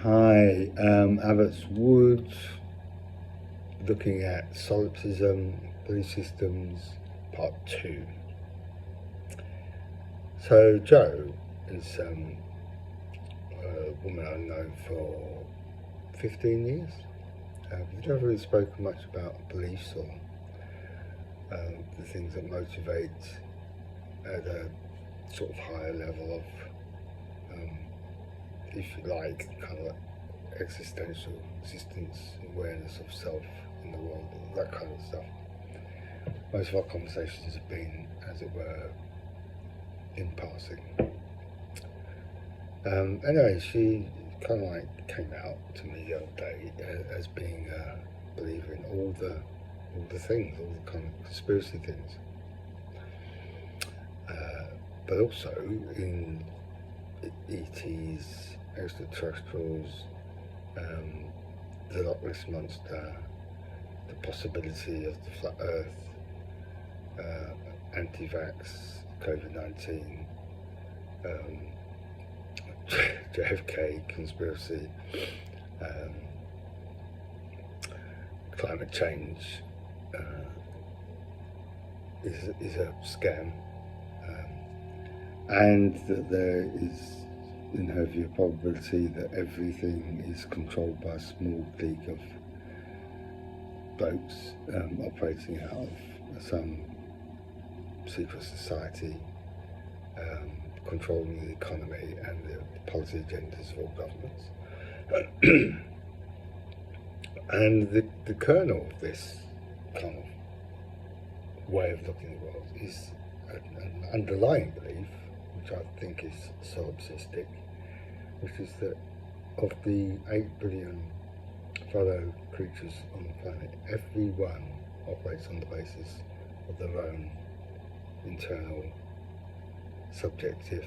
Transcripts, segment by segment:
Hi, Abbott's Wood, looking at Solipsism, belief systems, part 2. So Jo is a woman I've known for 15 years. We've never really spoken much about beliefs or the things that motivate at a sort of higher level of, if you like, kind of like existential existence, awareness of self in the world, that kind of stuff. Most of our conversations have been, as it were, in passing. Anyway, she kind of like came out to me the other day as being a believer in all the things, all the kind of conspiracy things, but also in ETs, extraterrestrials, the Loch Ness Monster, the possibility of the flat Earth, anti-vax, COVID-19, JFK conspiracy, climate change is a scam, and that there is, in her view, a probability that everything is controlled by a small clique of blokes operating out of some secret society, controlling the economy and the policy agendas of all governments. And the kernel of this kind of way of looking at the world is an underlying belief, which I think is solipsistic, which is that of the 8 billion fellow creatures on the planet, everyone operates on the basis of their own internal subjective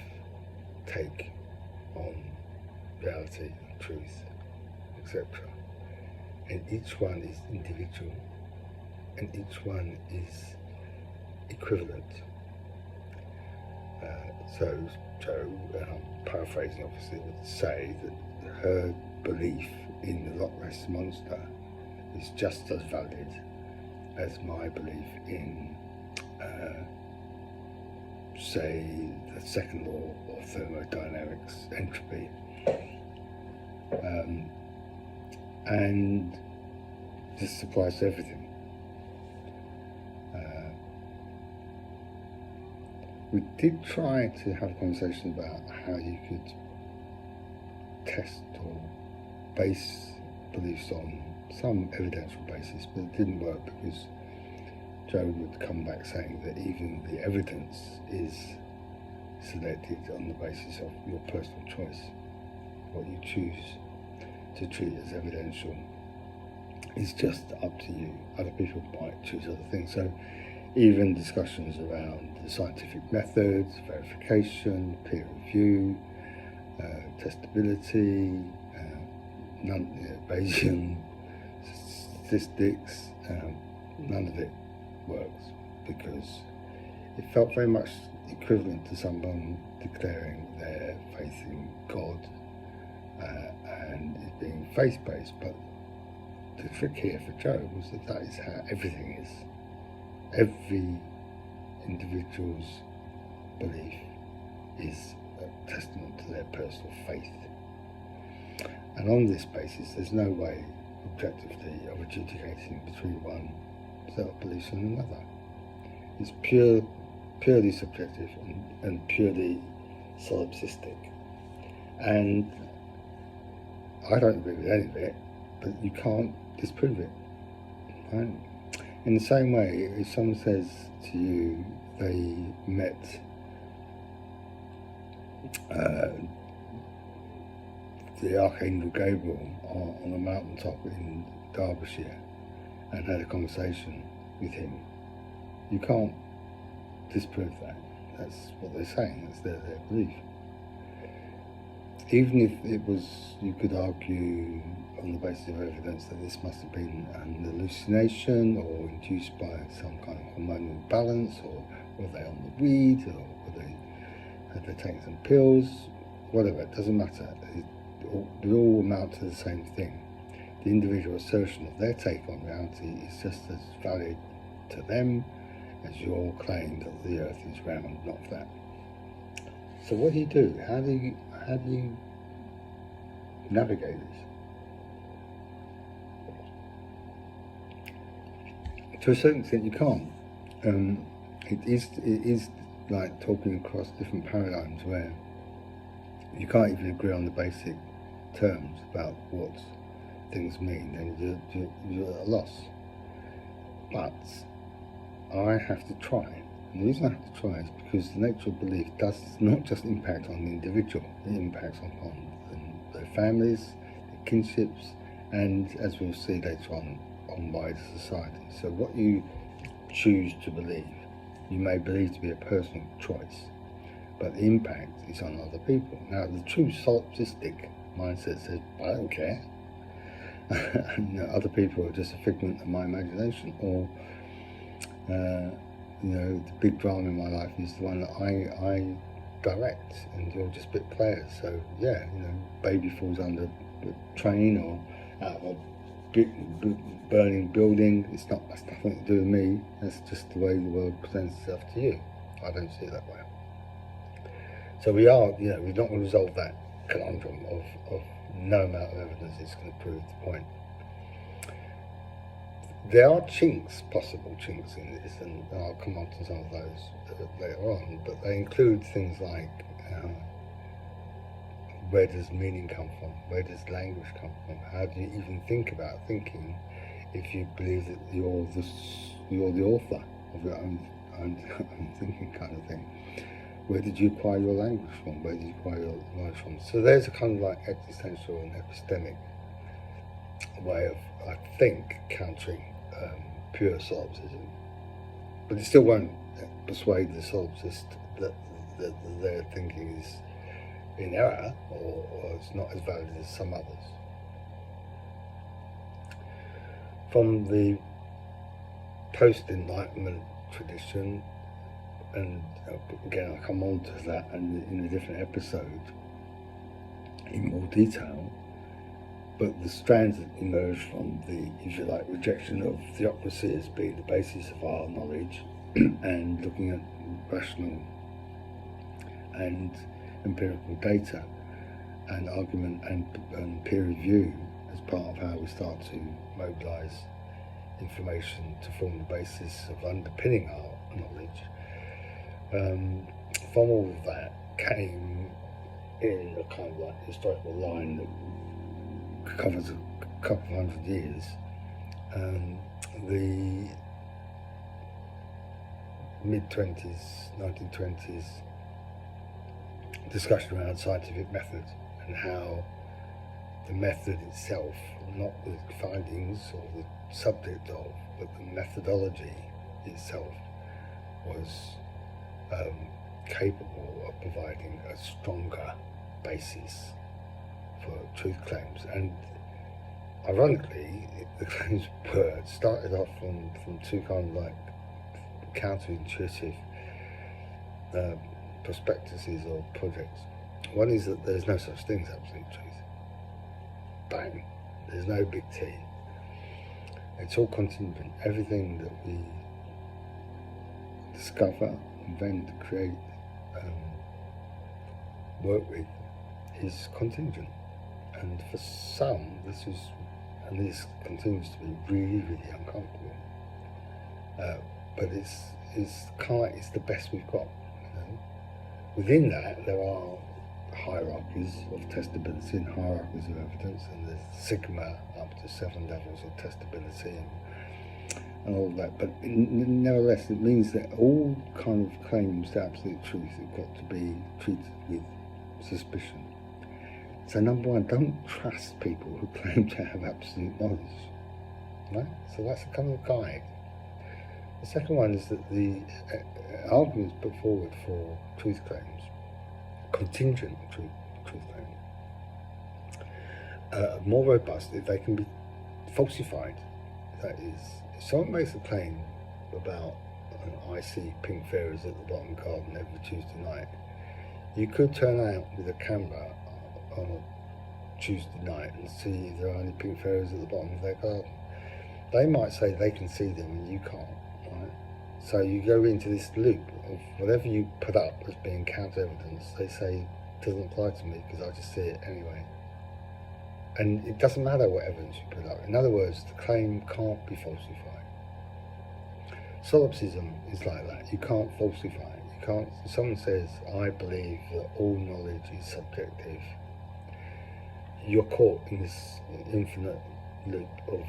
take on reality, truth, etc. And each one is individual, and each one is equivalent. So Jo, and I'm paraphrasing obviously, would say that her belief in the Loch Ness Monster is just as valid as my belief in, say, the second law of thermodynamics, entropy. And this applies to everything. We did try to have a conversation about how you could test or base beliefs on some evidential basis, but it didn't work because Jo would come back saying that even the evidence is selected on the basis of your personal choice. What you choose to treat as evidential is just up to you. Other people might choose other things. So even discussions around the scientific methods, verification, peer review, testability, Bayesian statistics, none of it works because it felt very much equivalent to someone declaring their faith in God and it being faith-based. But the trick here for Jo was that is how everything is. Every individual's belief is a testament to their personal faith. And on this basis, there's no way objectively of adjudicating between one set of beliefs and another. It's purely subjective and purely solipsistic. And I don't agree with any of it, but you can't disprove it. Right? In the same way, if someone says to you they met the Archangel Gabriel on a mountaintop in Derbyshire and had a conversation with him, you can't disprove that. That's what they're saying, that's their belief. Even if it was, you could argue on the basis of evidence that this must have been an hallucination or induced by some kind of hormonal balance, or were they on the weed, or had they taken some pills, whatever, it doesn't matter. they all amount to the same thing. The individual assertion of their take on reality is just as valid to them as your claim that the earth is round, not flat. So what do you do? How do you navigate this? To a certain extent you can't. It is like talking across different paradigms where you can't even agree on the basic terms about what things mean, and you're at a loss. But I have to try. And the reason I have to try is because the nature of belief does not just impact on the individual, it impacts upon their families, their kinships, and as we'll see later on wider society. So what you choose to believe, you may believe to be a personal choice, but the impact is on other people. Now, the true solipsistic mindset says, I don't care. And other people are just a figment of my imagination, or the big drama in my life is the one that I direct, and you're just bit players. So yeah, baby falls under a train or out of a burning building. That's nothing to do with me. That's just the way the world presents itself to you. I don't see it that way. So we're not going to resolve that conundrum of no amount of evidence is going to prove the point. There are possible chinks in this, and I'll come on to some of those later on, but they include things like where does meaning come from? Where does language come from? How do you even think about thinking if you believe that you're the author of your own thinking, kind of thing? Where did you acquire your language from? Where did you acquire your knowledge from? So there's a kind of like existential and epistemic way of, I think, countering pure solipsism. But it still won't persuade the solipsist that their thinking is in error or it's not as valid as some others. From the post-Enlightenment tradition, and again I'll come on to that in a different episode in more detail, but the strands that emerge from the, if you like, rejection of theocracy as being the basis of our knowledge and looking at rational and empirical data and argument and peer review as part of how we start to mobilise information to form the basis of underpinning our knowledge. From all of that came in a kind of like historical line that covers a couple of hundred years, the mid-20s, 1920s discussion around scientific method and how the method itself, not the findings or the subject of, but the methodology itself was capable of providing a stronger basis for truth claims. And ironically, the claims started off from two kind of like counterintuitive prospectuses or projects. One is that there's no such thing as absolute truth. Bang. There's no big T. It's all contingent. Everything that we discover, invent, create, work with is contingent. And for some, this continues to be really, really uncomfortable. But it's the best we've got. Within that, there are hierarchies of testability and hierarchies of evidence, and there's sigma up to 7 levels of testability and all of that. But nevertheless, it means that all kind of claims to absolute truth have got to be treated with suspicion. So number one, don't trust people who claim to have absolute knowledge. Right? So that's a kind of guide. The second one is that the arguments put forward for truth claims, contingent truth claims, are more robust if they can be falsified. That is, if someone makes a claim about I see pink fairies at the bottom garden every Tuesday night, you could turn out with a camera on a Tuesday night and see if there are any pink fairies at the bottom of their garden. They might say they can see them and you can't, right? So you go into this loop of whatever you put up as being counter evidence, they say doesn't apply to me because I just see it anyway. And it doesn't matter what evidence you put up. In other words, the claim can't be falsified. Solipsism is like that. You can't falsify it. You can't. If someone says, I believe that all knowledge is subjective, you're caught in this infinite loop of,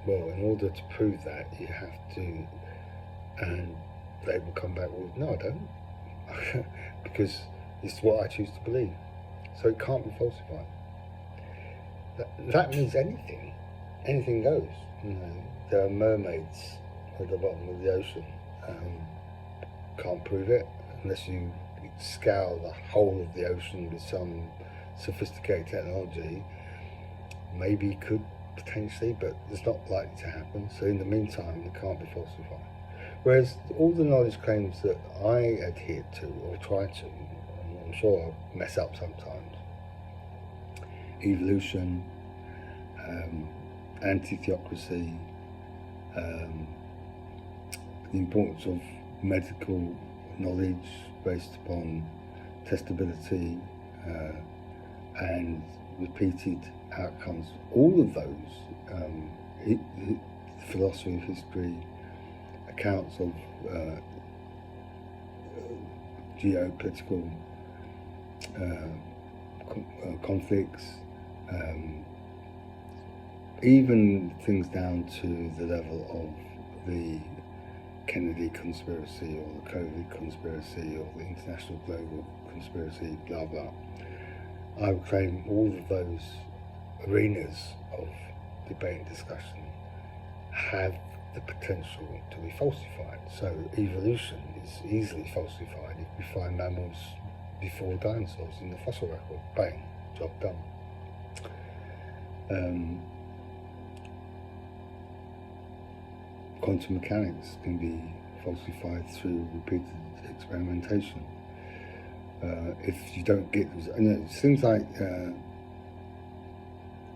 well, in order to prove that, you have to, and they will come back with, no, I don't, because it's what I choose to believe. So it can't be falsified. That means anything goes. You know, there are mermaids at the bottom of the ocean. Can't prove it unless you scour the whole of the ocean with some sophisticated technology. Maybe could potentially, but it's not likely to happen. So in the meantime, it can't be falsified. Whereas all the knowledge claims that I adhere to or try to, and I'm sure I mess up sometimes, evolution, anti-theocracy, the importance of medical knowledge based upon testability and repeated outcomes, all of those, philosophy of history, accounts of geopolitical conflicts, even things down to the level of the Kennedy conspiracy or the COVID conspiracy or the international global conspiracy, blah blah. I would claim all of those arenas of debate and discussion have the potential to be falsified. So evolution is easily falsified if we find mammals before dinosaurs in the fossil record. Bang, job done. Quantum mechanics can be falsified through repeated experimentation. If you don't get, things like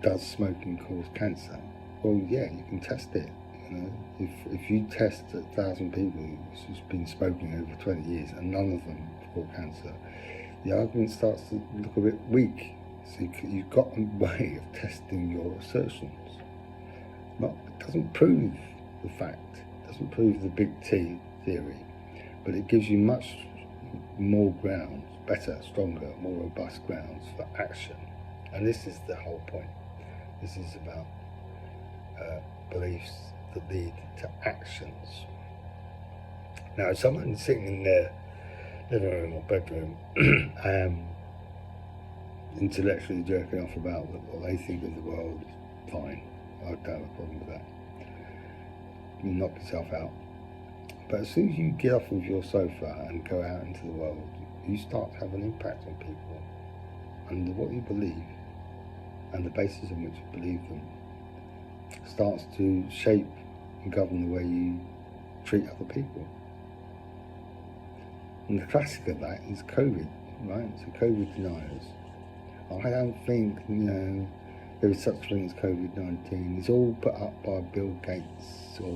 does smoking cause cancer? Well, yeah, you can test it. You know, if you test 1,000 people who's been smoking over 20 years and none of them have caught cancer, the argument starts to look a bit weak. So you've got a way of testing your assertions. It doesn't prove the fact, it doesn't prove the big T theory, but it gives you much more grounds, better, stronger, more robust grounds for action. And this is the whole point. This is about beliefs that lead to actions. Now, if someone's sitting in their living room or bedroom intellectually jerking off about what they think of the world, fine, I don't have a problem with that. You knock yourself out. But as soon as you get off of your sofa and go out into the world, you start to have an impact on people and what you believe and the basis on which you believe them starts to shape and govern the way you treat other people. And the classic of that is COVID, right? So COVID deniers. I don't think, there is such thing as COVID-19. It's all put up by Bill Gates or